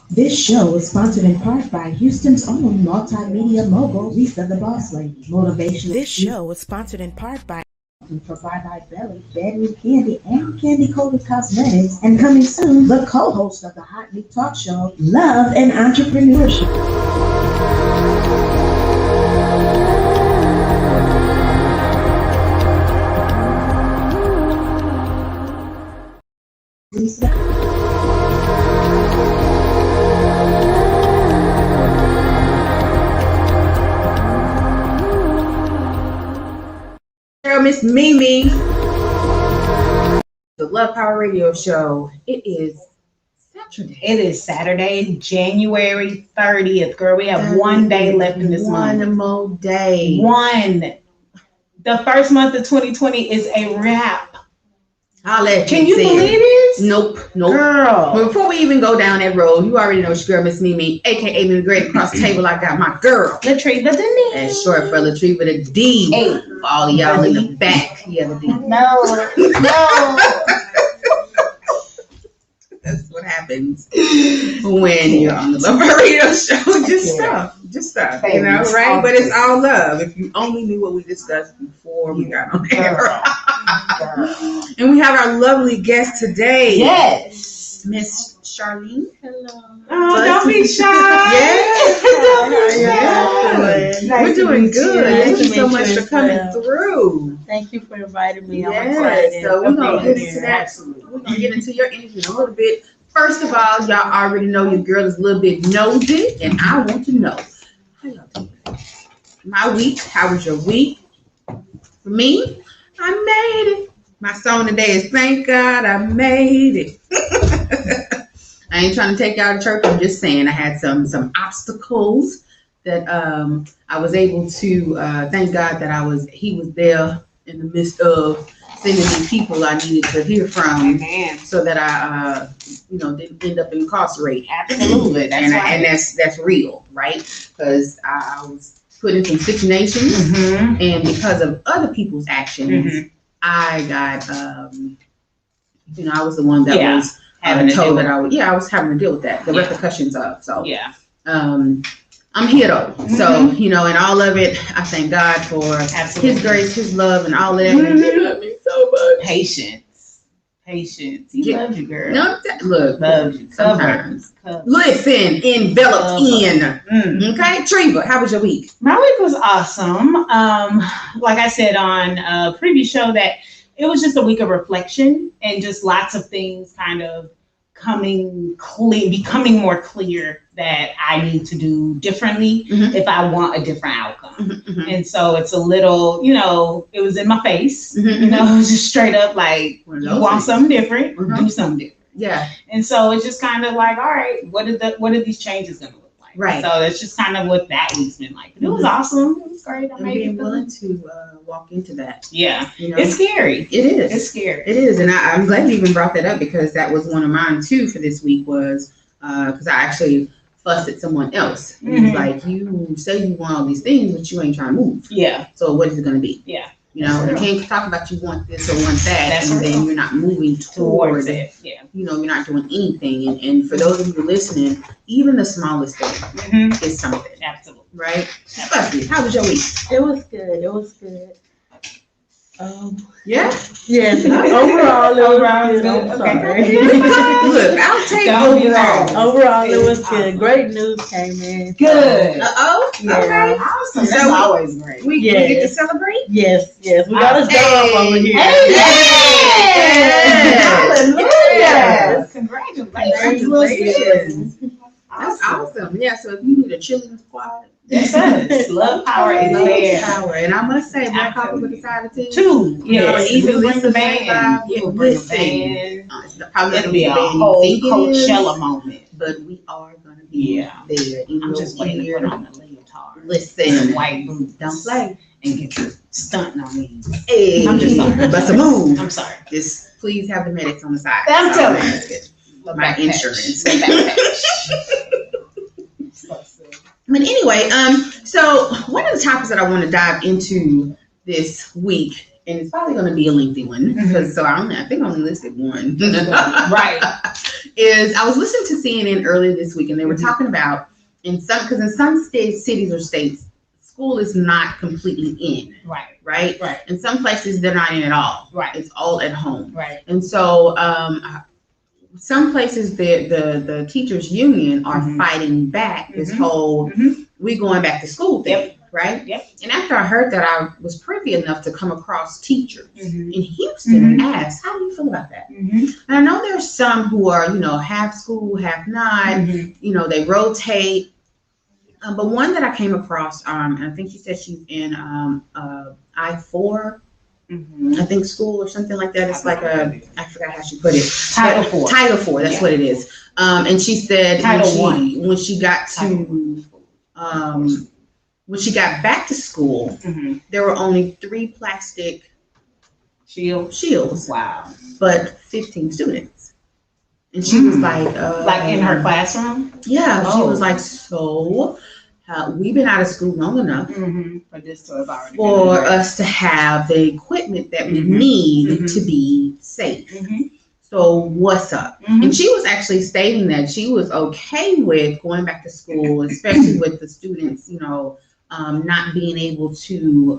This show is sponsored in part by Houston's own multimedia mogul, Lisa the Boss Lady. Motivational. This show is sponsored in part by for Bye Bye Belly, Bedroom Candy, and Candy Coated Cosmetics. And coming soon, the co-host of the Hot Meat Talk Show, Love and Entrepreneurship. Lisa. Miss Mimi, the Love Power Radio Show. It is Saturday. It is Saturday, January 30th. Girl, we have 1 day left in this month. One more day. One. The first month of 2020 is a wrap. Can you believe this? Nope. Girl. But before we even go down that road, you already know it's your girl, Miss Mimi, aka Miss Great. Across the table, I got my girl. Latriva the D. That's short for Latriva the D. Hey. For all of y'all in the back. Yeah, the D. No. That's what happens when you're on the Love Radio Show. Just stuff, you know, right? But it's all love. If you only knew what we discussed before we got on air. And we have our lovely guest today. Yes. Miss Charlean. Hello. Oh, don't be shy. Yeah. We're doing good. Thank you so much for coming through. Thank you for inviting me. I'm Yes. excited. So we're gonna get into that. We're gonna get into your interview in a little bit. First of all, y'all already know your girl is a little bit nosy, and I want to know how y'all doing. My week. How was your week? For me, I made it. My song today is "Thank God I Made It." I ain't trying to take y'all to church. I'm just saying I had some obstacles that I was able to thank God that he was there in the midst of sending me people I needed to hear from. Amen. So that I didn't end up incarcerated. Absolutely. And that's real, right? Because I was put in some situations, and because of other people's actions, I got I was the one that was told that I was having to deal with that, the repercussions of. So I'm here though. So, and all of it, I thank God for His grace, His love, and all that. He loved me so much. Patience. He loves you, girl. No, look, loves you. Sometimes. Listen, enveloped in. Okay, Treva, how was your week? My week was awesome. Like I said on a previous show, that it was just a week of reflection and just lots of things kind of becoming more clear that I need to do differently if I want a different outcome. And so it's a little, it was in my face, just straight up like, you want something different, do something different. Yeah. And so it's just kind of like, all right, what are these changes going to look like? Right. So that's just kind of what that week's been like. But it was awesome. It was great. I'm being willing to walk into that. Yeah. It's scary. It is. It's scary. It is. And I'm glad you even brought that up, because that was one of mine too for this week, was because I actually fussed at someone else. And he's like, you say you want all these things, but you ain't trying to move. Yeah. So what is it going to be? Yeah. You can't talk about you want this or want that, then you're not moving towards it. Yeah. You're not doing anything. And for those of you listening, even the smallest thing is something. Absolutely. Right? Busby, how was your week? It was good. Yeah? Yes. Overall, it was good. I'm sorry. Look, I'll take overall. Overall, it was good. Great news came in. Good. Yeah. Okay. Awesome. That's always great. We get to celebrate? Yes. We got a show up over here. Hallelujah. Congratulations. That's awesome. Yeah, so if you need a chilling squad, Love Power is there. Power. And I must say, Black Coffee with a side of tea. Two. Even bring the band. It'll be a whole Coachella moment. But we are going to be there. I'm just waiting to put on the leotard. Listen. White boots. Don't play. And get you stunting on me. Hey. I'm just sorry. Bust a move. I'm sorry. Just please have the medics on the side. I'm telling you. My insurance. But anyway, so one of the topics that I want to dive into this week and it's probably going to be a lengthy one because I think I only listed one. Right. Is I was listening to CNN earlier this week, and they were talking about in some states, cities or states, school is not completely in. Right. In some places, they're not in at all. Right. It's all at home. Right. And so, some places the teachers union are fighting back this whole we going back to school thing. Right? Yep. And after I heard that, I was privy enough to come across teachers in Houston and ask, how do you feel about that? And I know there's some who are, half school, half not, they rotate. But one that I came across, and I think she said she's in I-4, I think school or something like that. It's like I forgot how she put it. Title 4. Title 4, that's what it is. And she said when she got when she got back to school, there were only 3 plastic shields. Wow. But 15 students. And she was like in her classroom? Yeah. She was like, so we've been out of school long enough for this to have already for us to have the equipment that we need to be safe. So what's up? And she was actually stating that she was okay with going back to school, especially with the students, not being able to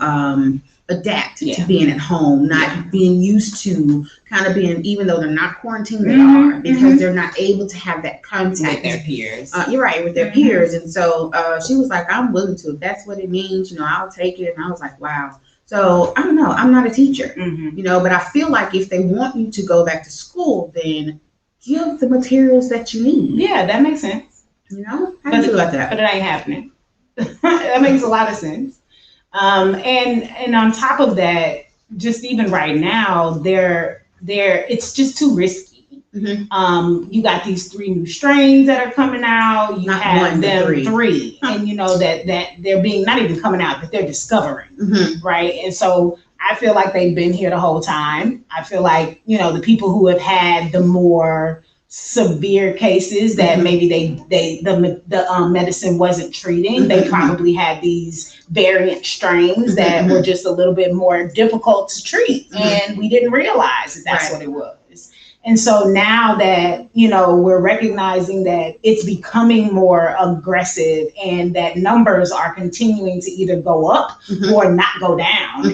adapt to being at home, not being used to kind of being, even though they're not quarantined, they are, because they're not able to have that contact with their peers. You're right, with their peers. And so she was like, I'm willing to, if that's what it means, I'll take it. And I was like, wow. So I don't know, I'm not a teacher, but I feel like if they want you to go back to school, then give the materials that you need. Yeah, that makes sense. How do you feel about that? But it ain't happening. That makes a lot of sense. And on top of that, just even right now, it's just too risky. You got these 3 new strains that are coming out. You have them 3, and that they're being not even coming out, but they're discovering, right? And so I feel like they've been here the whole time. I feel like the people who have had the more severe cases that maybe the medicine wasn't treating, they probably had these variant strains that were just a little bit more difficult to treat, and we didn't realize that that's what it was. And so now that we're recognizing that it's becoming more aggressive and that numbers are continuing to either go up or not go down,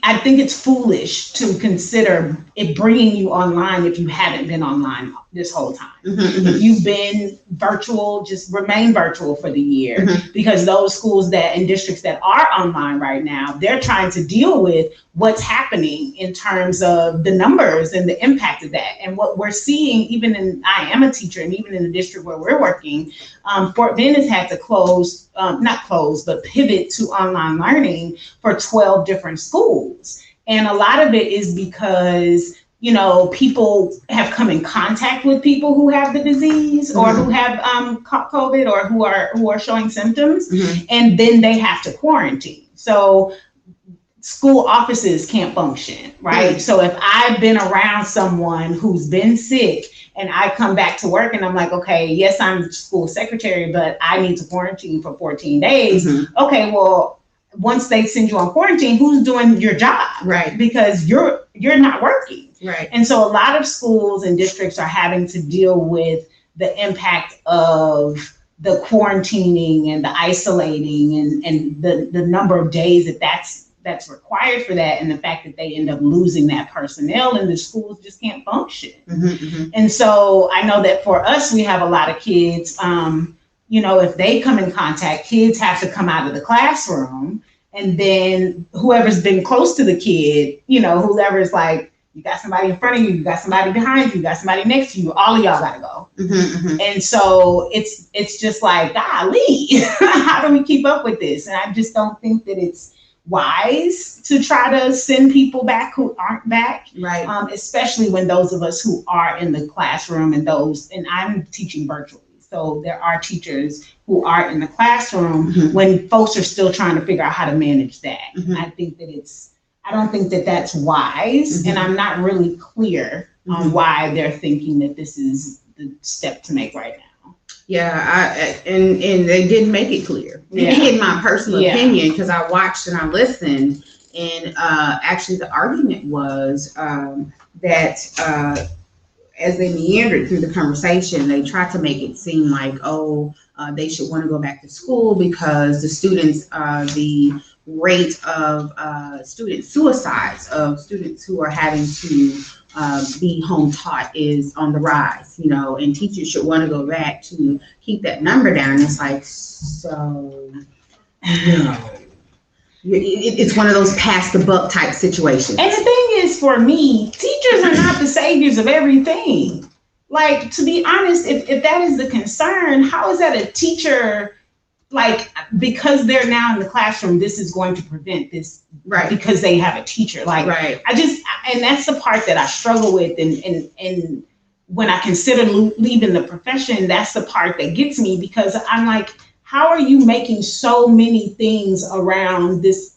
I think it's foolish to consider it bringing you online if you haven't been online this whole time. If you've been virtual, just remain virtual for the year, because those schools and districts that are online right now, they're trying to deal with what's happening in terms of the numbers and the impact of that. And what we're seeing, I am a teacher, and even in the district where we're working, Fort Bend has had to pivot to online learning for 12 different schools. And a lot of it is because people have come in contact with people who have the disease or who have COVID or who are showing symptoms, and then they have to quarantine. So school offices can't function, right? So if I've been around someone who's been sick and I come back to work and I'm like, okay, yes, I'm school secretary, but I need to quarantine for 14 days. Okay, well, once they send you on quarantine, who's doing your job? Right. Because you're not working. Right. And so a lot of schools and districts are having to deal with the impact of the quarantining and the isolating and the number of days that's required for that, and the fact that they end up losing that personnel and the schools just can't function. And so I know that for us, we have a lot of kids, if they come in contact, kids have to come out of the classroom, and then whoever's been close to the kid, whoever's like, you got somebody in front of you got somebody behind you, you got somebody next to you, all of y'all gotta go. And so it's just like, golly, how do we keep up with this? And I just don't think that it's wise to try to send people back who aren't back, right? Especially when those of us who are in the classroom and I'm teaching virtually, so there are teachers who are in the classroom when folks are still trying to figure out how to manage that. I don't think that that's wise, and I'm not really clear on why they're thinking that this is the step to make right now. Yeah, and they didn't make it clear. In my personal opinion, because I watched and I listened, and actually the argument was that as they meandered through the conversation, they tried to make it seem like, they should want to go back to school because the students, the rate of student suicides, of students who are having to be home taught is on the rise, and teachers should want to go back to keep that number down. It's like, so, it's one of those pass the buck type situations. And the thing is, for me, teachers are not the saviors of everything. Like, to be honest, if that is the concern, how is that a teacher, like, because they're now in the classroom, this is going to prevent this, right? Because they have a teacher. Like, right. And that's the part that I struggle with. And when I consider leaving the profession, that's the part that gets me, because I'm like, how are you making so many things around this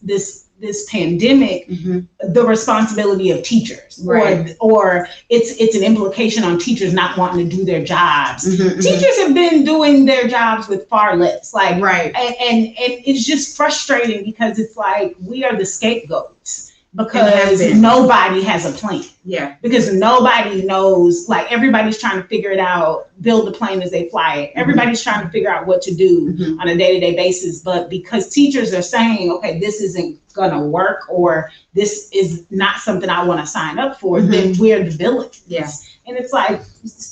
pandemic the responsibility of teachers, right? Or it's an implication on teachers not wanting to do their jobs. Teachers have been doing their jobs with far less, like, right? And it's just frustrating because it's like we are the scapegoats because nobody has a plan. Yeah. Because nobody knows, like, everybody's trying to figure it out, build the plane as they fly it. Everybody's trying to figure out what to do on a day-to-day basis. But because teachers are saying, okay, this isn't gonna work, or this is not something I want to sign up for, then we're the villains. Yeah. And it's like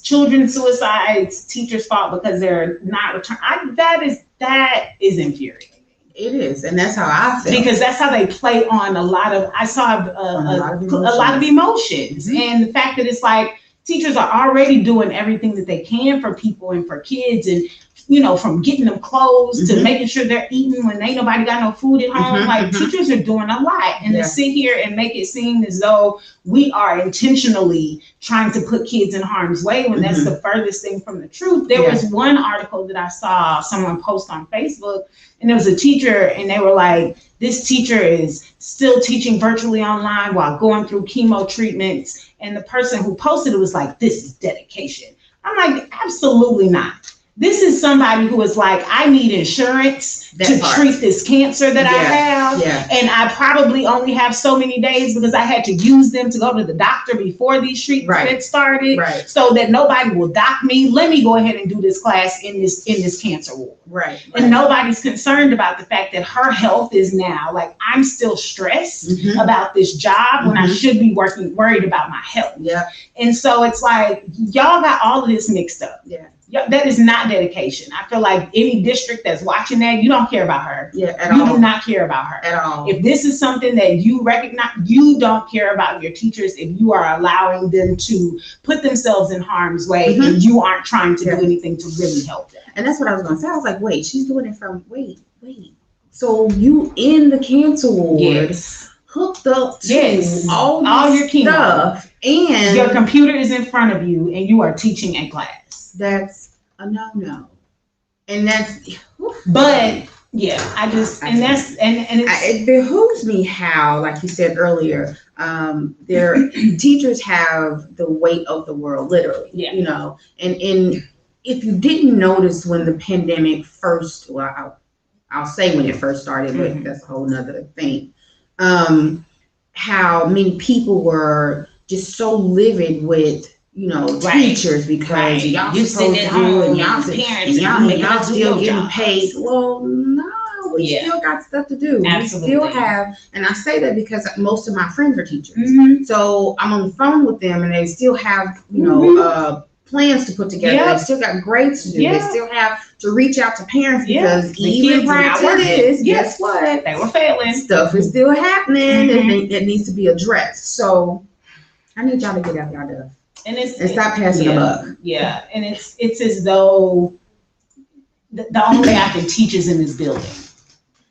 children's suicides, teachers' fault because they're not returning. That is infuriating. It is, and that's how I feel. Because that's how they play on a lot of emotions. And the fact that it's like teachers are already doing everything that they can for people and for kids, and from getting them clothes to making sure they're eating when ain't nobody got no food at home. Like, teachers are doing a lot, and to sit here and make it seem as though we are intentionally trying to put kids in harm's way when that's the furthest thing from the truth. There was one article that I saw someone post on Facebook, and there was a teacher, and they were like, this teacher is still teaching virtually online while going through chemo treatments. And the person who posted it was like, this is dedication. I'm like, absolutely not. This is somebody who is like, I need insurance to treat this cancer that I have. Yeah. And I probably only have so many days because I had to use them to go to the doctor before these treatments started. Right. So that nobody will dock me. Let me go ahead and do this class in this cancer ward. Right. And nobody's concerned about the fact that her health is now, like, I'm still stressed about this job when I should be worried about my health. Yeah. And so it's like, y'all got all of this mixed up. Yeah. That is not dedication. I feel like any district that's watching that, you don't care about her. Yeah, at all. You do not care about her at all. If this is something that you recognize, you don't care about your teachers if you are allowing them to put themselves in harm's way and you aren't trying to do anything to really help them. And that's what I was going to say. I was like, wait, she's doing it from, wait. So you in the cancer ward, hooked up to all your stuff, and your computer is in front of you and you are teaching a class. That's a no. And that's, but yeah, it behooves me how, like you said earlier, their teachers have the weight of the world, literally. Yeah. And if you didn't notice when the pandemic first, I'll say when it first started, but that's a whole nother thing. How many people were just so livid with teachers because y'all supposed to do and y'all still getting paid. Well, no, we still got stuff to do. Absolutely. We still have, and I say that because most of my friends are teachers. So I'm on the phone with them and they still have, plans to put together. They still got grades to do. They still have to reach out to parents because even prior to this, guess what? They were failing. Stuff is still happening and it needs to be addressed. So I need y'all to get out y'all stuff. And stop passing the buck. Yeah, and it's as though the only way I can teach is in this building.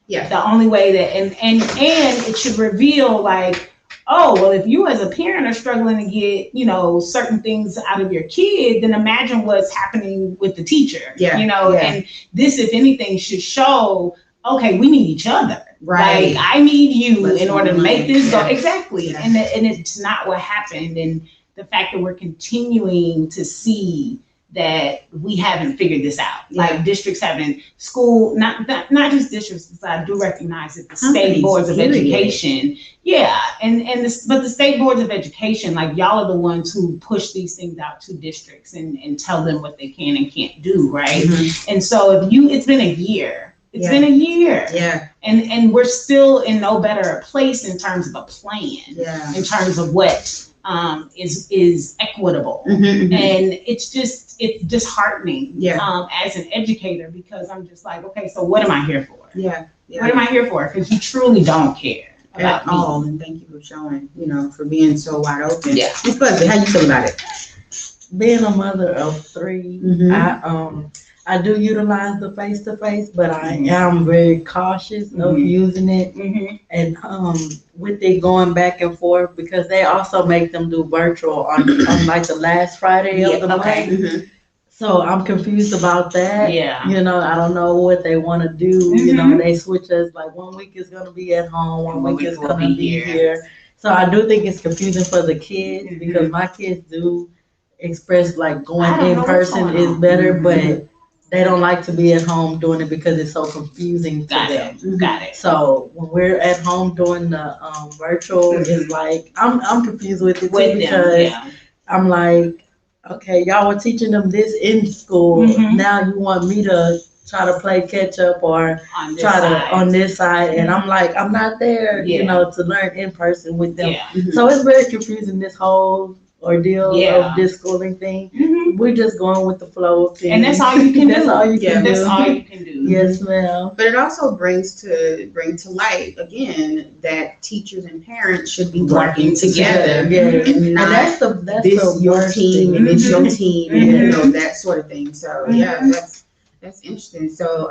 Yeah. The only way that and it should reveal, like, oh, well, if you as a parent are struggling to get, certain things out of your kid, then imagine what's happening with the teacher. Yeah. And this, if anything, should show, okay, we need each other. Right. Like, I need you in order to make this go. Exactly. Yeah. And it's not what happened. And the fact that we're continuing to see that we haven't figured this out. Like districts haven't, school, not just districts, because I do recognize that the state boards of education, but the state boards of education, like y'all are the ones who push these things out to districts and tell them what they can and can't do, right? And so it's been a year. It's been a year. Yeah. And we're still in no better place in terms of a plan. Yeah. In terms of what is equitable. And it's disheartening as an educator, because I'm just like, okay, so what am I here for? What am I here for? Because you truly don't care about me. All. And thank you for showing, for being so wide open. Yeah. Miss Busby, how you feel about it? Being a mother of 3, I do utilize the face-to-face, but I am very cautious of using it. And with it going back and forth, because they also make them do virtual on like the last Friday of the month. So I'm confused about that. Yeah. I don't know what they want to do. They switch us, like 1 week is going to be at home, 1 week is going to be here. So I do think it's confusing for the kids, because my kids do express like going in person is better, but they don't like to be at home doing it because it's so confusing to them. Got it. So when we're at home doing the virtual, it's like I'm confused with it too, because I'm like, okay, y'all were teaching them this in school. Now you want me to try to play catch up or on this side, and I'm like, I'm not there, to learn in person with them. So it's very confusing, this whole ordeal of this schooling thing. We're just going with the flow of things. And that's all you can do. That's all you can do. That's all you can do. Yes, ma'am. But it also bring to light again that teachers and parents should be working together. And that's your team and it's your team and that sort of thing. So that's interesting. So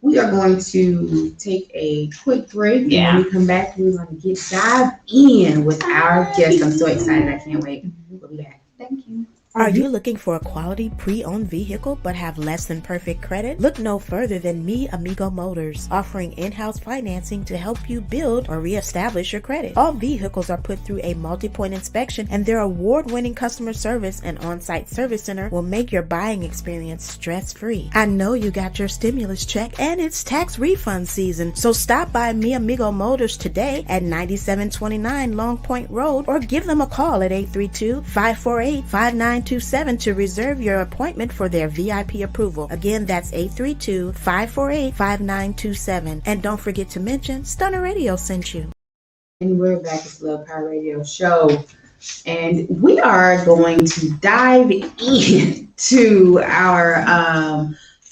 we are going to take a quick break. And when we come back, we're going to dive in with our guest. I'm so excited. I can't wait. We'll be back. Thank you. Are you looking for a quality pre-owned vehicle but have less than perfect credit? Look no further than Mi Amigo Motors, offering in-house financing to help you build or reestablish your credit. All vehicles are put through a multi-point inspection, and their award-winning customer service and on-site service center will make your buying experience stress-free. I know you got your stimulus check and it's tax refund season, so stop by Mi Amigo Motors today at 9729 Long Point Road, or give them a call at 832-548-5927 to reserve your appointment for their VIP approval. Again, that's 832-548-5927. And don't forget to mention Stunner Radio sent you. And we're back at Love Power Radio Show. And we are going to dive into our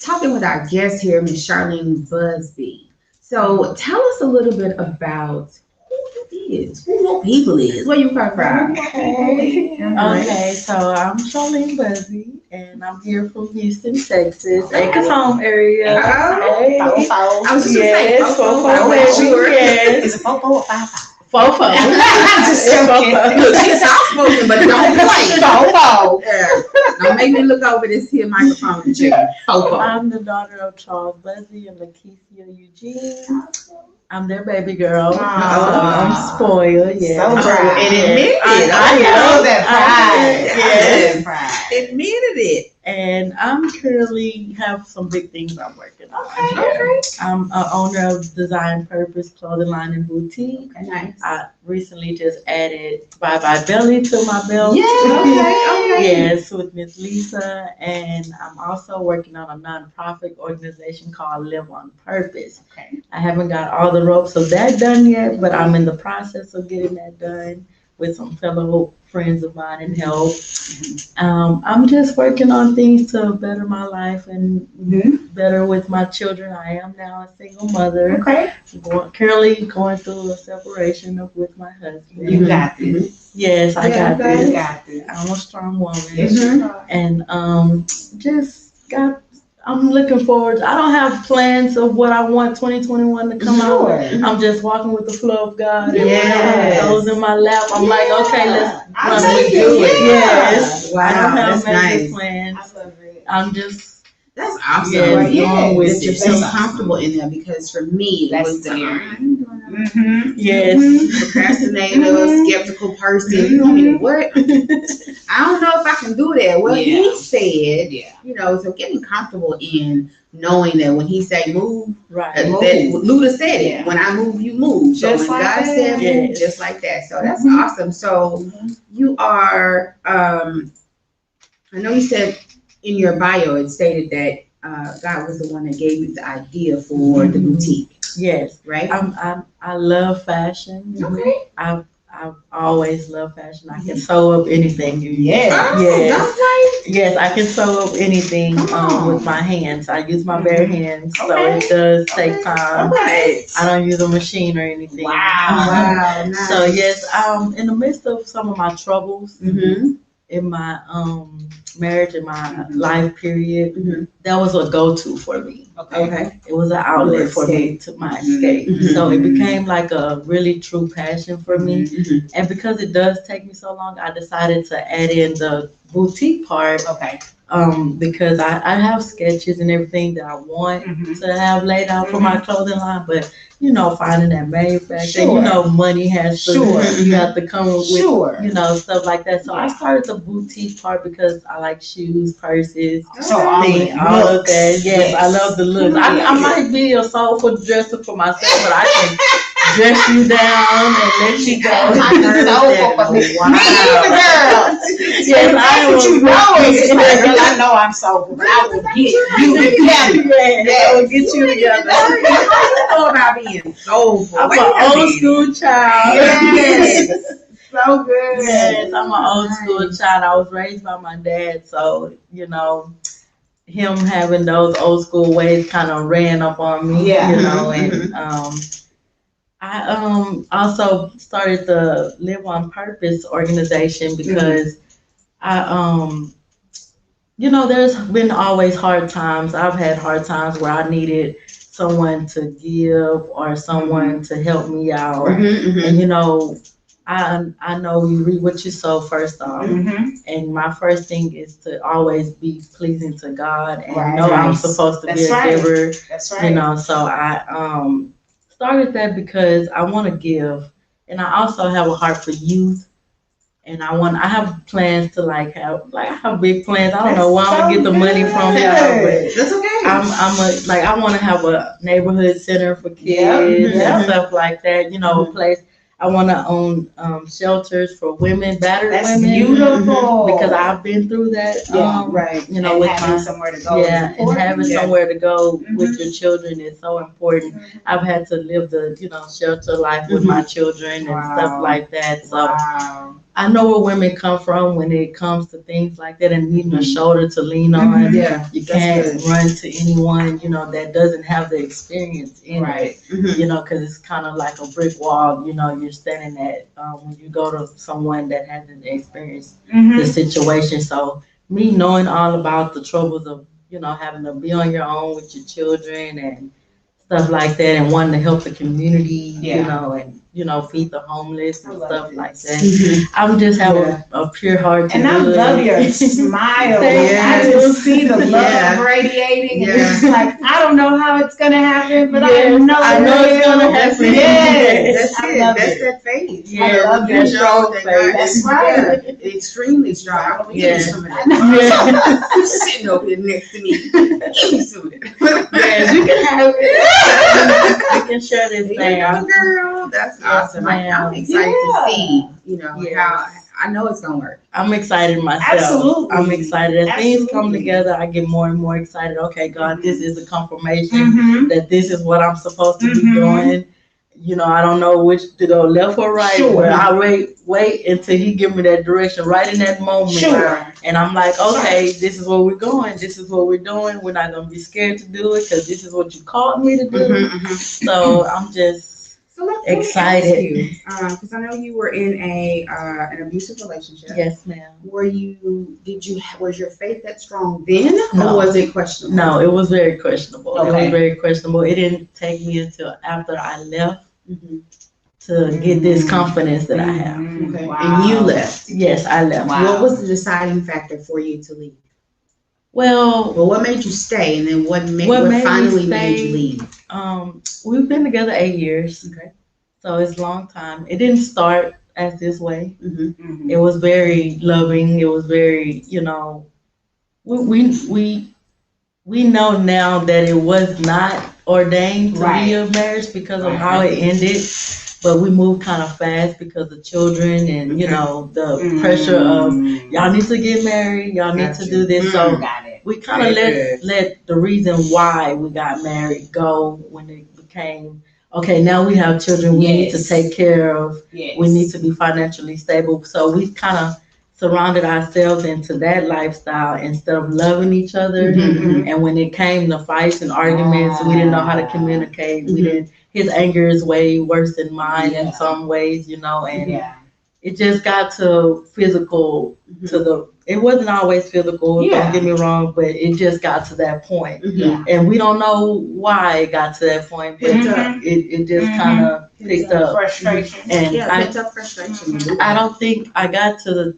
talking with our guest here, Miss Charlean Busby. So tell us a little bit about who your people is. Where you come from? Okay, so I'm Charlean Busby, and I'm here from Houston, Texas, Acres Home area. I was just yes, saying, yes, 4 or 5. Fofo. She's soft-spoken, but don't play. Fofo. Don't make me look over this here microphone. Fofo. I'm the daughter of Charles Busby and Lakeisha Eugene. I'm their baby girl. I'm spoiled. Yeah. So proud. And admitted it. I love that pride. Yes. Admitted it. And I'm currently have some big things I'm working on. Okay. I'm an owner of Design Purpose Clothing Line and Boutique. Okay, nice. I recently just added Bye Bye Belly to my belt. Yeah. Okay. Yes, with Miss Lisa. And I'm also working on a nonprofit organization called Live on Purpose. Okay. I haven't got all the ropes of that done yet, but I'm in the process of getting that done with some fellow friends of mine and help. I'm just working on things to better my life and better with my children. I am now a single mother. Okay. Currently going through a separation with my husband. You got this. Yes, I got this. You got this. I'm a strong woman. And I'm looking forward. I don't have plans of what I want 2021 to come out. I'm just walking with the flow of God. And when goes in my lap, I'm like, okay, let's do it. Yes. Wow, I don't have that's major plans. I love it. I'm just That's awesome. going with That it. you're so comfortable in there, because for me, it was Yes. Procrastinator, skeptical person. You want me to what? I don't know if I can do that. Well, he said, you know, so getting comfortable in knowing that when he say move, right. that Luda said it. When I move, you move. So Just when like God that. said move, just like that. So that's awesome. So you are, I know you said in your bio, it stated that God was the one that gave you the idea for the boutique. Yes. Right? I love fashion. Okay. I've always loved fashion. I can sew up anything. Yes. Yes, I can sew up anything with my hands. I use my bare hands, so it does take time. Okay. I don't use a machine or anything. Wow. Nice. So yes, in the midst of some of my troubles in my marriage and my life period, that was a go-to for me. Okay. It was an outlet for me to my escape. So it became like a really true passion for me. And because it does take me so long, I decided to add in the boutique part. Okay. Because I have sketches and everything that I want to have laid out for my clothing line, but you know, finding that manufacturer, you know, money has to, you have to come with, you know, stuff like that. So I started the boutique part because I like shoes, purses, all of that. Yes, I love the looks. I might be a soulful dresser for myself, but I can dress you down and let you go. Yes, I am. You know, I know I'm soulful, but I will get you together. I will get you together. How you know about being soulful? I'm an old school child. Yes. So good. Yes, I'm an old school child. I was raised by my dad, so you know, him having those old school ways kind of ran up on me. You know, and I also started the Live on Purpose organization because you know, there's been always hard times. I've had hard times where I needed someone to give or someone to help me out. And you know, I know you reap what you sow first off. And my first thing is to always be pleasing to God and know I'm supposed to be a giver. That's right. You know, so I started that because I want to give, and I also have a heart for youth. And I have plans to I have big plans. I don't know where I'm gonna get the money from, y'all, but that's okay. I want to have a neighborhood center for kids and stuff like that. You know, a place. I want to own shelters for women, battered women. Beautiful. Because I've been through that. You know, and with having somewhere to go. And having somewhere to go with your children is so important. I've had to live the shelter life with my children and stuff like that. So I know where women come from when it comes to things like that and needing a shoulder to lean on. You can't run to anyone that doesn't have the experience in it. Because it's kind of like a brick wall. You're standing at when you go to someone that hasn't experienced the situation. So me knowing all about the troubles of having to be on your own with your children and stuff like that, and wanting to help the community, and feed the homeless and stuff like that. I'm just have a pure heart to and I love your smile. I just see the love radiating, and it's like I don't know how it's gonna happen, but I know it's gonna happen. Yes, that's that faith. I love your strong faith. That's right. Extremely strong. You're sitting over here next to me. Give me some of that. Yes, you can have it. You can share this thing. Girl, that's awesome. I'm excited to see, how I know it's gonna work. I'm excited myself. Absolutely. I'm excited. As things come together, I get more and more excited. Okay, God, this is a confirmation that this is what I'm supposed to be doing. I don't know which to go, left or right, but I wait until he give me that direction right in that moment. And I'm like, okay, this is where we're going. This is what we're doing. We're not going to be scared to do it because this is what you called me to do. So I'm just excited. Because I know you were in an abusive relationship. Yes, ma'am. Was your faith that strong then, No. or was it questionable? No, it was very questionable. Okay. It was very questionable. It didn't take me until after I left to get this confidence that I have. Okay. Wow. And you left. Yes, I left. Wow. What was the deciding factor for you to leave? Well, what made you stay, and then what finally made you leave? We've been together 8 years. Okay. So it's a long time. It didn't start as this way. Mm-hmm. It was very loving. It was very, we know now that it was not ordained to be a marriage because of how it ended. But we moved kind of fast because of children and, the pressure of y'all need to get married, y'all need to do this. So we kind of let the reason why we got married go when it became, okay, now we have children we need to take care of. Yes. We need to be financially stable. So we kind of surrounded ourselves into that lifestyle instead of loving each other. Mm-hmm. And when it came to fights and arguments, we didn't know how to communicate. We didn't. His anger is way worse than mine in some ways, and it just got to physical it wasn't always physical, don't get me wrong, but it just got to that point. And we don't know why it got to that point, but it just kind of picked up. Frustration. And picked up frustration. I don't think I got to the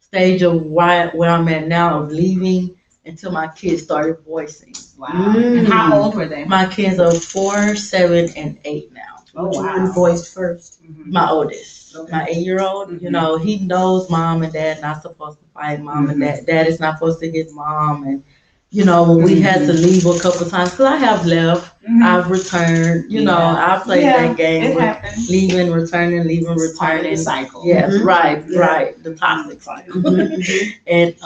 stage of where I'm at now of leaving until my kids started voicing. Wow. And how old were they? My kids are 4, 7, and 8 now. Oh, wow. One voiced first. My oldest, my 8-year-old, he knows mom and dad not supposed to fight. Mom and dad is not supposed to hit mom. And, when we had to leave a couple times, because I have left, I've returned, I played that game with leaving, returning. The cycle. Yes, right, the toxic cycle. And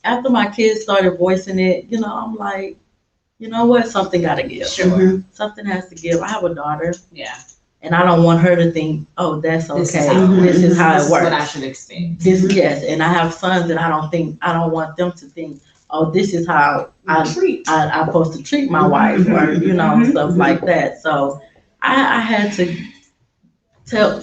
after my kids started voicing it, I'm like, you know what? Something got to give. Sure. Something has to give. I have a daughter. Yeah. And I don't want her to think, oh, that's okay. This is how it works. What I should expect. Yes. And I have sons that I don't want them to think, oh, this is how I'm supposed to treat my wife or, stuff like that. So I had to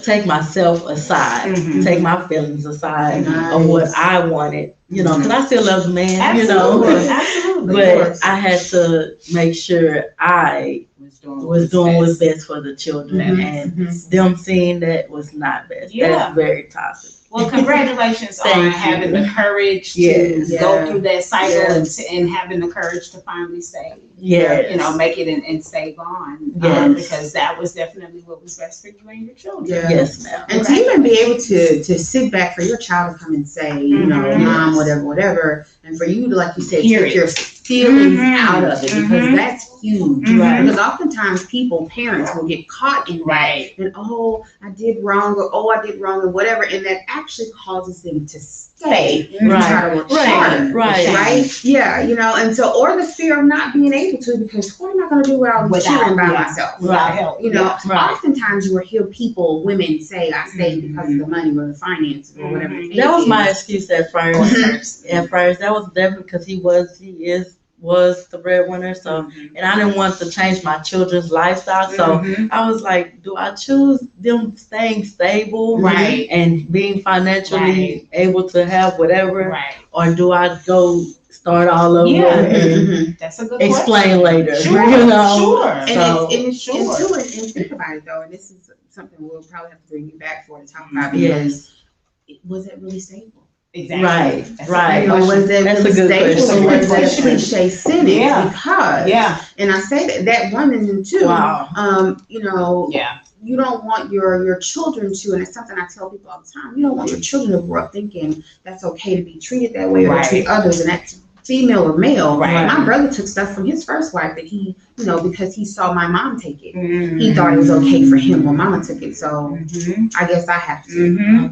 take myself aside, take my feelings aside of what I wanted, because I still love the man, Absolutely. But I had to make sure I was doing what's best for the children, and them seeing that was not best. Yeah. That's very toxic. Well, congratulations on having the courage to go through that cycle and having the courage to finally stay. Make it and stay gone. Because that was definitely what was best for you and your children. Yes, ma'am. And to even be able to sit back for your child to come and say, mom, whatever, and for you to, like you said, take your feelings out of it, because that's huge. Because oftentimes parents will get caught in that, and I did wrong, or I did wrong, or whatever, and that actually causes them to stay and try to return. Right? Yeah, and so, or the fear of not being able to, because what am I going to do without children by myself? Without help. Oftentimes you will hear women say, I stayed because of the money or the finances or whatever. That was my excuse at first. That was definitely because he was the breadwinner. So, and I didn't want to change my children's lifestyle. So I was like, do I choose them staying stable and being financially able to have whatever, or do I go start all over and that's a good explain question. Later? Sure. And think about it though, and this is something we'll probably have to bring you back for to talk about, because was it really stable? Exactly. Right. Was that really stable? Was that a cliche sentence? Because and I say that woman too. Wow. You don't want your children to, and it's something I tell people all the time, you don't want your children to grow up thinking that's okay to be treated that way or to treat others, and that's female or male. My brother took stuff from his first wife that he, because he saw my mom take it. He thought it was okay for him when mama took it. So I guess I have to.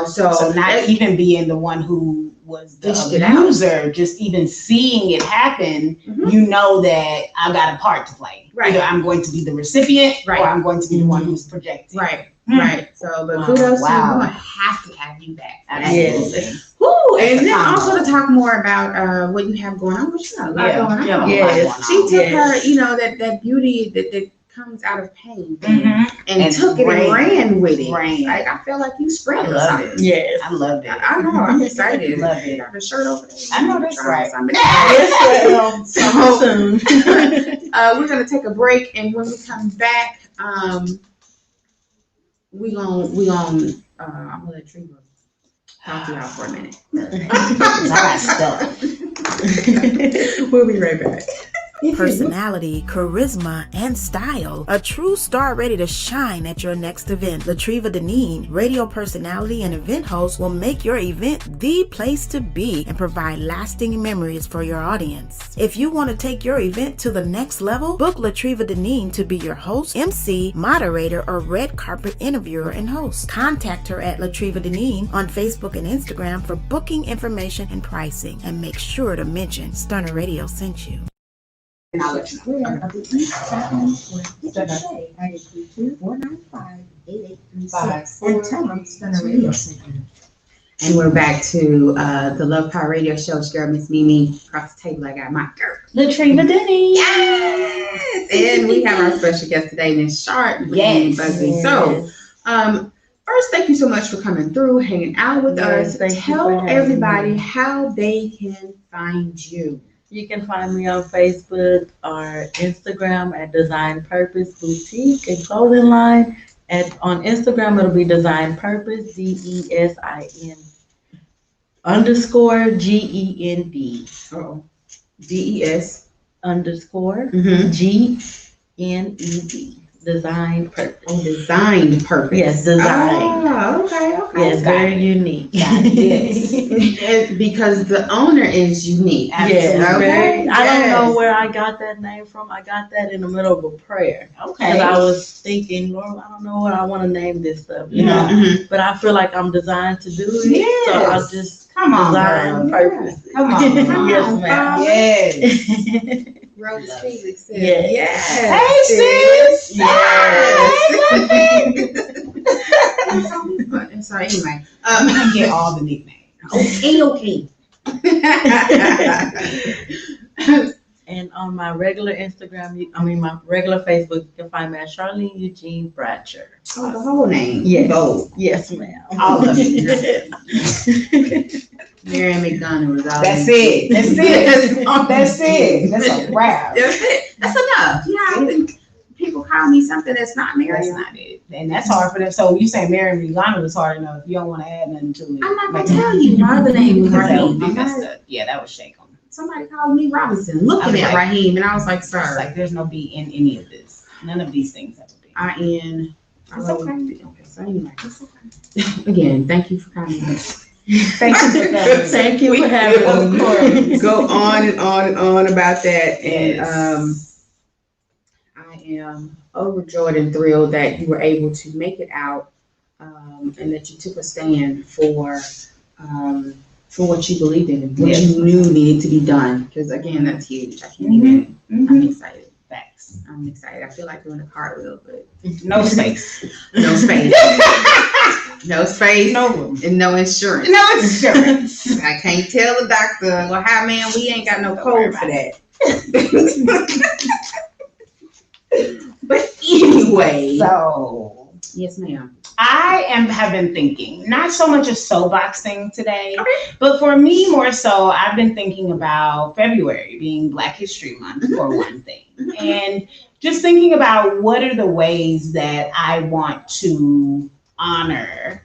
So not even being the one who was the abuser, just even seeing it happen, that I got a part to play. Either I'm going to be the recipient or I'm going to be the one who's projecting. Right. So, but kudos to you. I'm gonna have to have you back. Absolutely. Woo! And then also to talk more about what you have going on, which you got a lot going on. She took her, that beauty that comes out of pain and took it and ran with it. Like, I feel like you spread it. I loved it. Yes, I loved it. I know. I'm excited. Love it. Got the shirt over there. I know that's right. So soon. We're gonna take a break, and when we come back, I'm gonna let Treva talk to y'all for a minute. I got stuff. We'll be right back. personality, charisma, and style. A true star ready to shine at your next event. Latriva Deneen, radio personality and event host, will make your event the place to be and provide lasting memories for your audience. If you want to take your event to the next level, book Latriva Deneen to be your host, MC, moderator, or red carpet interviewer and host. Contact her at Latriva Deneen on Facebook and Instagram for booking information and pricing. And make sure to mention Stunner Radio sent you. And I'll let you know. We're of the East Southland Shade, 932-495-8836. And tell them Stunner Radio sent you. And we're back to the Love Power Radio Show. It's your girl, Miss Mimi. Across the table, I got my girl, Latriva Deneen. Yes! And we have our special guest today, Miss Sharp. Yes. Busby. So, first, thank you so much for coming through, hanging out with us. Tell everybody how they can find you. You can find me on Facebook or Instagram at Design Purpose Boutique and Clothing Line. On Instagram, it'll be Design Purpose, DESIN _ GEND. Oh, DES _ GNED. Design Purpose. Oh, Design Purpose. Yes, design. Oh, okay. Yes, very unique. Yes. Because the owner is unique. Yes, Okay. I don't know where I got that name from. I got that in the middle of a prayer. Okay. Because I was thinking, Lord, I don't know what I want to name this stuff, you know. Mhm. But I feel like I'm designed to do it. Yes. So I'll just Come on, design girl. purpose. Come on. Yes, ma'am. Yes. Rose Felix said, Yes. yes. Hey, sis. Yes. So anyway, I get all the nicknames. okay. And on my regular Instagram, my regular Facebook, you can find me at Charlean Eugene Bratcher. Oh, the whole name. Yes. Bold. Yes, ma'am. All of it. Mary McDonough was all. That's it. That's it. That's it. That's a wrap. That's it. That's enough. You know, I think people call me something that's not Mary. That's not it. And that's hard for them. So you say Mary McDonough was hard enough. You don't want to add nothing to it. I'm not gonna tell you. My other name was Raheem. Yeah, that was shake on. Somebody called me Robinson, looking at Raheem, and I was like, It's "Sir, like there's no B in any of this. None of these things have a B. I-N." It's okay. Okay. So anyway, again, thank you for coming. Thank you for coming. Thank you for having me. Go on and on and on about that, and Yes. I am overjoyed and thrilled that you were able to make it out, and that you took a stand for what you believed in and what Yes. you knew needed to be done. Because again, that's huge. I can't even. I'm excited. Facts. I'm excited. I feel like doing a cartwheel, but No space. no space. No space. No room. And no insurance. No insurance. I can't tell the doctor, well, hi, man, we ain't got no Don't worry code for about that. But anyway. So Yes, ma'am. I have been thinking, not so much a soapbox thing today, Okay. but for me more so, I've been thinking about February being Black History Month for one thing. And just thinking about what are the ways that I want to honor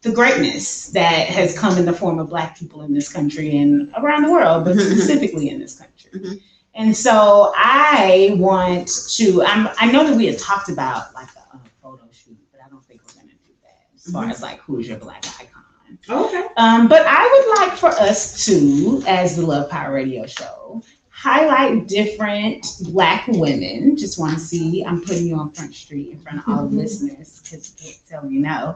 the greatness that has come in the form of Black people in this country and around the world, but specifically in this country. Mhm. And so I want to, I know that we had talked about like a photo shoot, but I don't think we're going to do that as far as like who's your Black icon. Okay. But I would like for us to, as the Love Power Radio Show, highlight different Black women. Just want to see, I'm putting you on Front Street in front of all the listeners because you can't tell me no.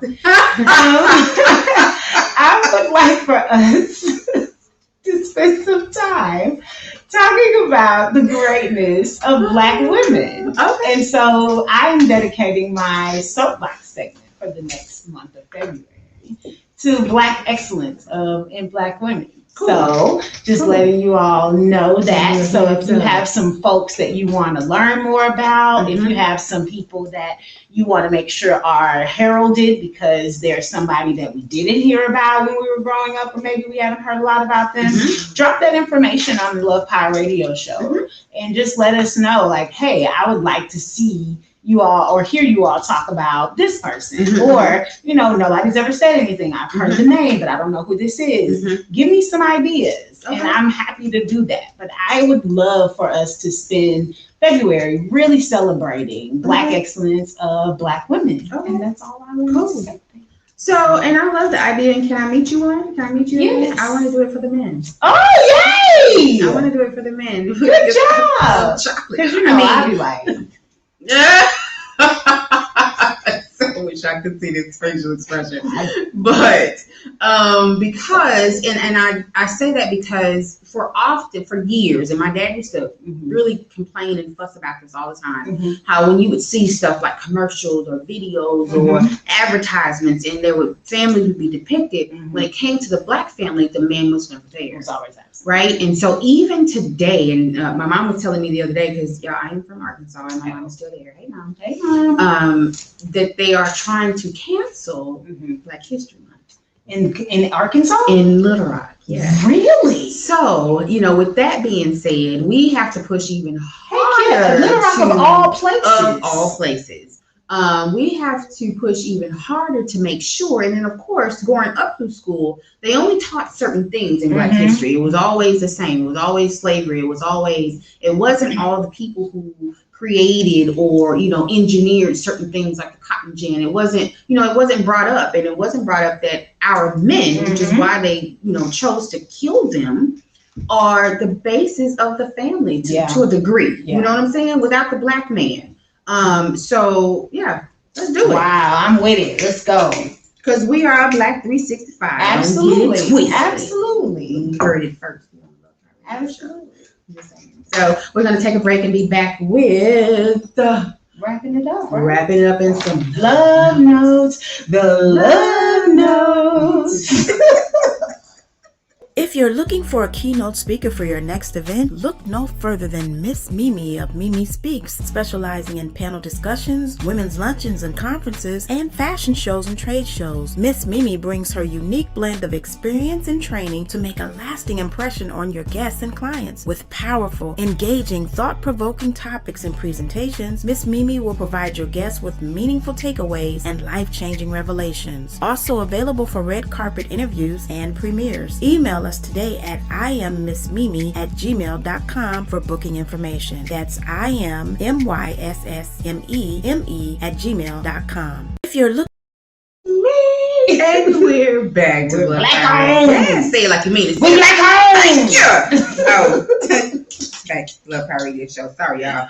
I would like for us to spend some time talking about the greatness of Black women. Okay. And so I'm dedicating my soapbox segment for the next month of February to Black excellence in Black women. Cool. So just Cool. letting you all know that. Yeah, So if you yeah. have some folks that you want to learn more about, if Mhm. you have some people that you want to make sure are heralded because they're somebody that we didn't hear about when we were growing up, or maybe we haven't heard a lot about them, drop that information on the Love Power Radio Show and just let us know, like, hey, I would like to see you all or hear you all talk about this person, or nobody's ever said anything. I've heard the name, but I don't know who this is. Give me some ideas, and I'm happy to do that. But I would love for us to spend February really celebrating Black excellence of Black women, and that's all I want to say. So, and I love the idea. And can I meet you one? Can I meet you? Yes. I want to do it for the men. Oh, yay! I want to do it for the men. Good job. Chocolate. Because I'd be like, I so wish I could see this facial expression, but because and I say that because for years, and my dad used to really complain and fuss about this all the time, how when you would see stuff like commercials or videos or advertisements, and families would be depicted, when it came to the Black family, the man was never there. It was always absent. Right. And so even today, and my mom was telling me the other day, because I am from Arkansas and my mom is still there. Hey, Mom. Hey, Mom. That they are trying to cancel Black History Month. In Arkansas? In Little Rock. Yeah. Really? So, with that being said, we have to push even harder. Little Rock of all places. Of all places. We have to push even harder to make sure. And then, of course, going up through school, they only taught certain things in Black history. It was always the same. It was always slavery. It wasn't all the people who created or, engineered certain things like the cotton gin. It wasn't brought up. And it wasn't brought up that our men, which is why they, chose to kill them, are the basis of the family to a degree. You know what I'm saying? Without the Black man. So yeah, let's do it. Wow, I'm with it. Let's go. Because we are Black 365. Absolutely. Absolutely. You heard it first. Absolutely. So we're going to take a break and be back with wrapping it up. Wrapping it up in some love notes. The love notes. If you're looking for a keynote speaker for your next event, look no further than Miss Mimi of Mimi Speaks, specializing in panel discussions, women's luncheons and conferences, and fashion shows and trade shows. Miss Mimi brings her unique blend of experience and training to make a lasting impression on your guests and clients. With powerful, engaging, thought-provoking topics and presentations, Miss Mimi will provide your guests with meaningful takeaways and life-changing revelations. Also available for red carpet interviews and premieres. Email us today at iamMissMimi@gmail.com for booking information. That's iamMissMeme@gmail.com. If you're looking and we're back to Black Home. Yeah, say it like you mean it. We Black Home. Thank you. Oh, back to Love Power Radio Show. Sorry, y'all.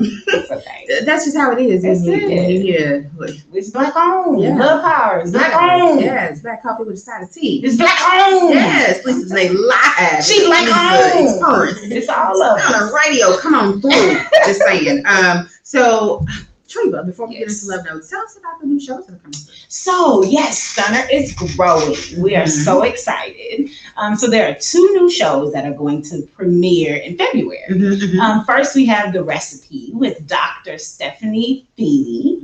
It's okay. That's just how it is. It's Black Home. Yeah. Love Power. It's Black Home. Yes, Black coffee with a side of tea. It's Black Home. Yes, Lisa's a live. She Black Home. Experience. It's all of on the radio. Come on through. Just saying. So. Treva, before we get into Love Notes, tell us about the new shows that are coming. So, yes, Stunner is growing. We are so excited. So there are 2 new shows that are going to premiere in February. First, we have The Recipe with Dr. Stephanie Finney,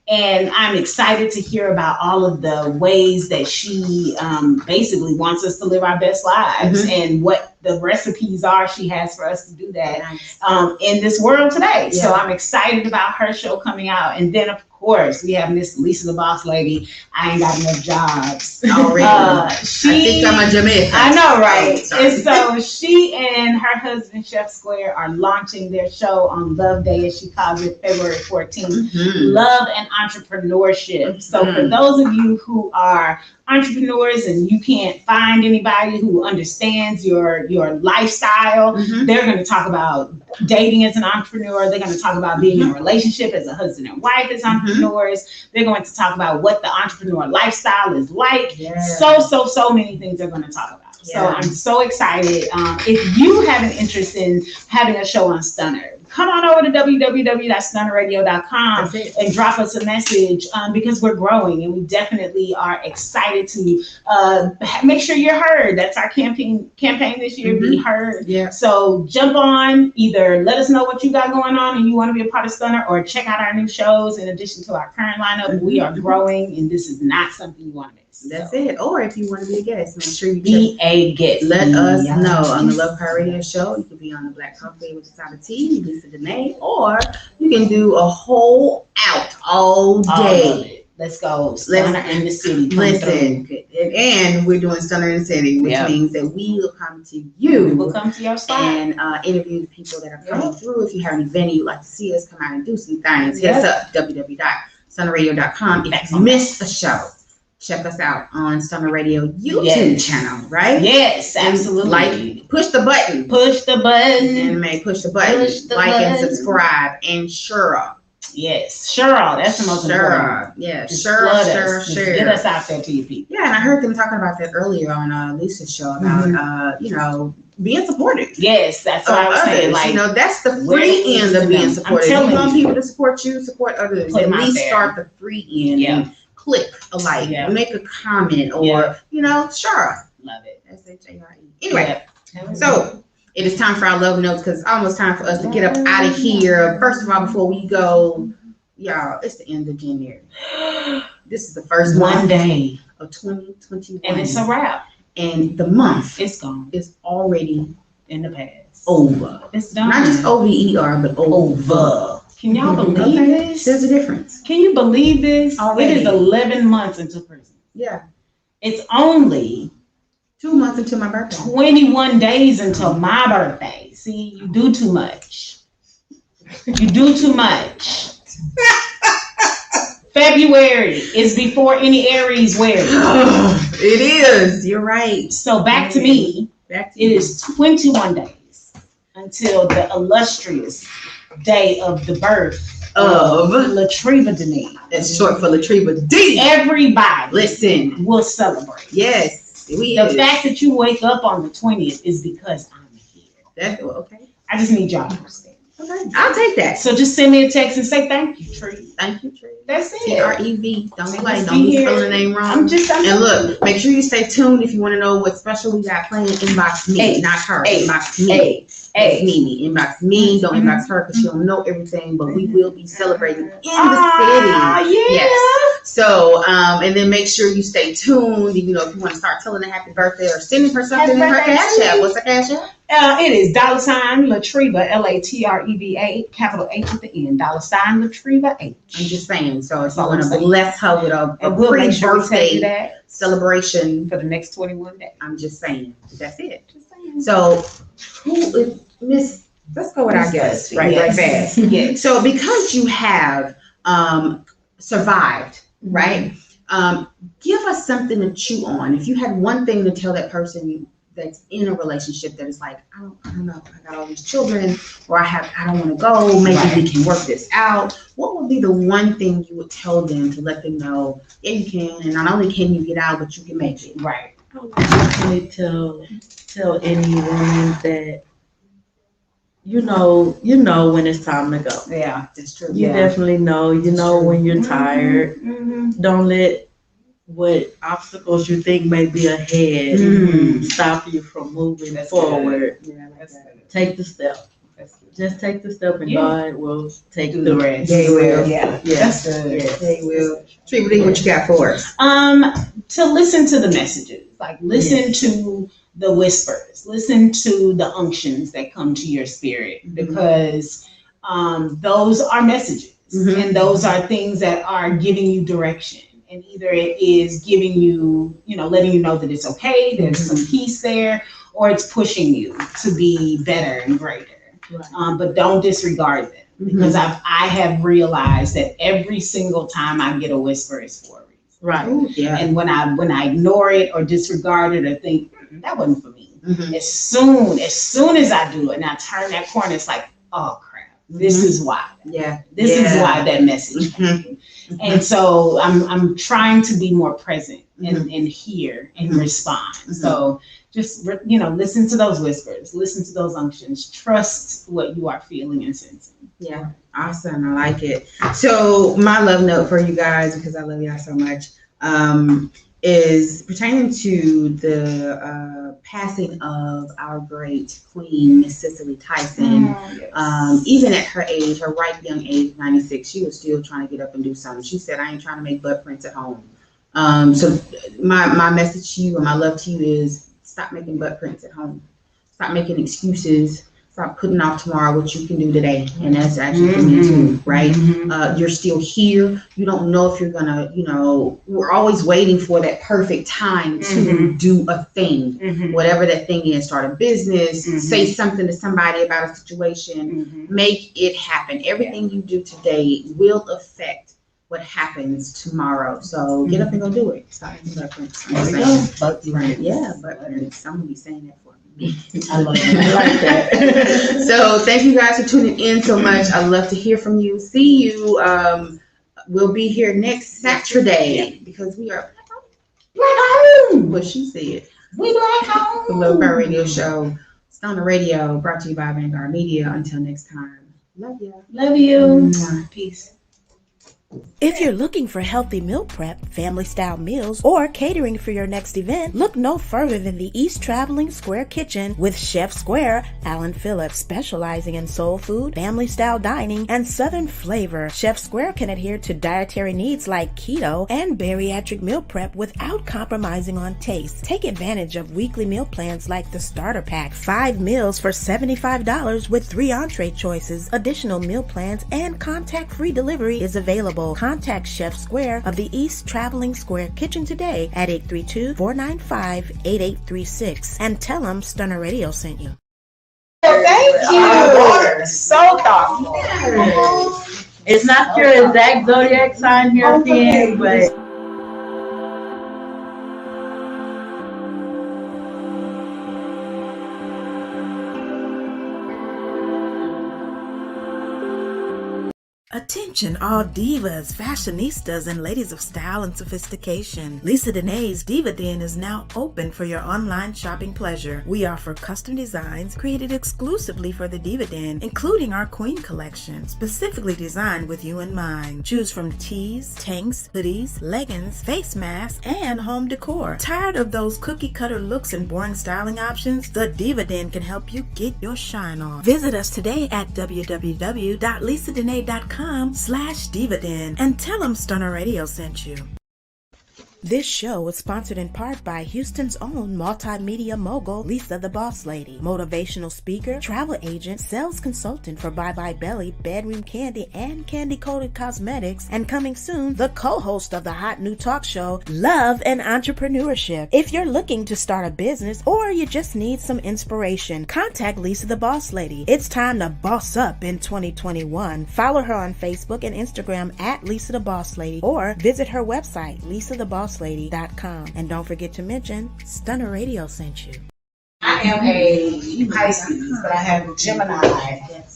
and I'm excited to hear about all of the ways that she basically wants us to live our best lives and what the recipes are she has for us to do that in this world today. Yeah. So I'm excited about her show coming out. And then, of course, we have Miss Lisa the Boss Lady. I ain't got enough jobs. Already. I think I'm a Jamaican. I know, right? And so she and her husband, Chef Square, are launching their show on Love Day, as she calls it, February 14th. Love and entrepreneurship. So for those of you who are entrepreneurs and you can't find anybody who understands your lifestyle, they're going to talk about dating as an entrepreneur. They're going to talk about being in a relationship as a husband and wife as entrepreneurs. They're going to talk about what the entrepreneur lifestyle is like. So many things they're going to talk about. So I'm so excited. If you have an interest in having a show on Stunner, come on over to www.stunnerradio.com and drop us a message because we're growing and we definitely are excited to make sure you're heard. That's our campaign this year, be heard. Yeah. So jump on, either let us know what you got going on and you want to be a part of Stunner, or check out our new shows in addition to our current lineup. We are growing and this is not something you want to miss. That's it. Or if you want to be a guest, make sure you be a guest. Let us know on the Love Power Radio Show. You could be on the Black Coffee with a side of tea. Lisa Danae, or you can do a whole out all day. Let's go. Stunner in the City. Listen, and we're doing Stunner in the City, which means that we will come to you. We will come to your spot and interview the people that are coming through. If you have any venue you'd like to see us come out and do some things, hit us up, www.stunnerradio.com. If you missed a show, check us out on Stunner Radio YouTube channel, right? Yes, absolutely. Like, push the button. Push the button. And push the button. And subscribe. And share. Yes, Cheryl, that's the most important. Yeah, share. Get us out there to you people. Yeah, and I heard them talking about that earlier on Lisa's show about being supportive. Yes, that's what I was saying. Like, that's the free end of being supportive. You want people to support you, support others. At least start the free end. Yeah. Click a like, make a comment, or share. Love it. SHARE. Anyway, so it is time for our love notes because it's almost time for us to get up out of here. First of all, before we go, y'all, it's the end of January. This is the first one day of 2021, and it's a wrap. And the month it's gone. It's already in the past. Over. It's done. Not just OVER, but over. Can y'all believe this? There's a difference. Can you believe this? Already. It is 11 months into Christmas. Yeah. It's only 2 months until my birthday. 21 days until my birthday. See, you do too much. You do too much. February is before any Aries wears. It is. You're right. So back to me. It is 21 days until the illustrious day of the birth of Latriva Denise. That's short for Latriva D. Everybody will celebrate. Yes. The fact that you wake up on the 20th is because I'm here. That's okay. I just need y'all to understand. Okay, I'll take that. So just send me a text and say thank you, Tree. Thank you, Tree. That's it. TREV. Don't play. Don't be spelling the name wrong. I'm and look, make sure you stay tuned if you want to know what special we got playing. Inbox me, not her. Inbox me. Mimi. Inbox me. Don't inbox her because she don't know everything. But we will be celebrating in the city. Yeah. Yes. So, and then make sure you stay tuned. If you want to start telling her happy birthday or sending her something in her Cash App. What's her Cash App? It is $Latriva, LATREVA, capital H at the end. $Latriva H. I'm just saying. So if you want to bless her with a pre-birthday celebration for the next 21 days. I'm just saying. That's it. Just saying. So Miss, let's go with our guest right fast. Yes. So because you have survived, right? Give us something to chew on. If you had one thing to tell that person that's in a relationship that is like, I don't know, I got all these children, or I don't want to go, maybe we can work this out. What would be the one thing you would tell them to let them know, yeah, you can, and not only can you get out, but you can make it. Right. I would definitely tell any woman that you know when it's time to go. Yeah, that's true. You definitely know. You know when you're tired. Don't let what obstacles you think may be ahead stop you from moving forward. Yeah, take the step. Just take the step, and God will take the rest. They will. Yeah. That's good. Yes. They will. Tree, what you got for us? To listen to the messages, like listen to the whispers, listen to the unctions that come to your spirit, because those are messages, and those are things that are giving you direction. And either it is giving you, letting you know that it's okay, there's some peace there, or it's pushing you to be better and greater. Right. But don't disregard them, because I have realized that every single time I get a whisper is for a reason. Right. Ooh, yeah. And when I ignore it or disregard it or think that wasn't for me, as soon as I do it and I turn that corner, it's like, oh crap. This is why. Yeah. This is why that message came. And so I'm trying to be more present and hear and respond. So just, listen to those whispers, listen to those unctions, trust what you are feeling and sensing. Yeah. Awesome. I like it. So my love note for you guys, because I love y'all so much, is pertaining to the passing of our great queen, Miss Cicely Tyson. Even at her age, her ripe young age, 96, she was still trying to get up and do something. She said, I ain't trying to make butt prints at home. So my message to you and my love to you is stop making butt prints at home. Stop making excuses. stop putting off tomorrow what you can do today. And that's actually for me too, right? You're still here. You don't know if you're gonna, we're always waiting for that perfect time to do a thing, whatever that thing is. Start a business, say something to somebody about a situation, make it happen. Everything you do today will affect what happens tomorrow. So get up and go do it. Stop reference. Yeah, but someone be saying that for me. I like that. So thank you guys for tuning in so much. I love to hear from you. See you. We'll be here next Saturday because we are black home. What she said. We black home. The Low Power Radio Show. Stoner Radio, brought to you by Vanguard Media. Until next time. Love you. Love you. Peace. If you're looking for healthy meal prep, family-style meals, or catering for your next event, look no further than the East Traveling Square Kitchen with Chef Square, Alan Phillips, specializing in soul food, family-style dining, and southern flavor. Chef Square can adhere to dietary needs like keto and bariatric meal prep without compromising on taste. Take advantage of weekly meal plans like the Starter Pack, 5 meals for $75 with 3 entree choices. Additional meal plans and contact-free delivery is available. Contact Chef Square of the East Traveling Square Kitchen today at 832-495-8836 and tell them Stunner Radio sent you. Thank you. So thoughtful. It's not your exact zodiac sign here, okay, but Attention all divas, fashionistas, and ladies of style and sophistication. Lisa Danae's Diva Den is now open for your online shopping pleasure. We offer custom designs created exclusively for the Diva Den, including our Queen collection, specifically designed with you in mind. Choose from tees, tanks, hoodies, leggings, face masks, and home decor. Tired of those cookie cutter looks and boring styling options? The Diva Den can help you get your shine on. Visit us today at www.lisadanae.com/Divaden and tell them Stunner Radio sent you. This show was sponsored in part by Houston's own multimedia mogul, Lisa the Boss Lady, motivational speaker, travel agent, sales consultant for Bye Bye Belly, Bedroom Candy, and Candy Coated Cosmetics, and coming soon, the co-host of the hot new talk show, Love and Entrepreneurship. If you're looking to start a business or you just need some inspiration, contact Lisa the Boss Lady. It's time to boss up in 2021. Follow her on Facebook and Instagram at Lisa the Boss Lady or visit her website, lisathabosslady.com. And don't forget to mention Stunner Radio sent you. I am a Pisces, but I have a Gemini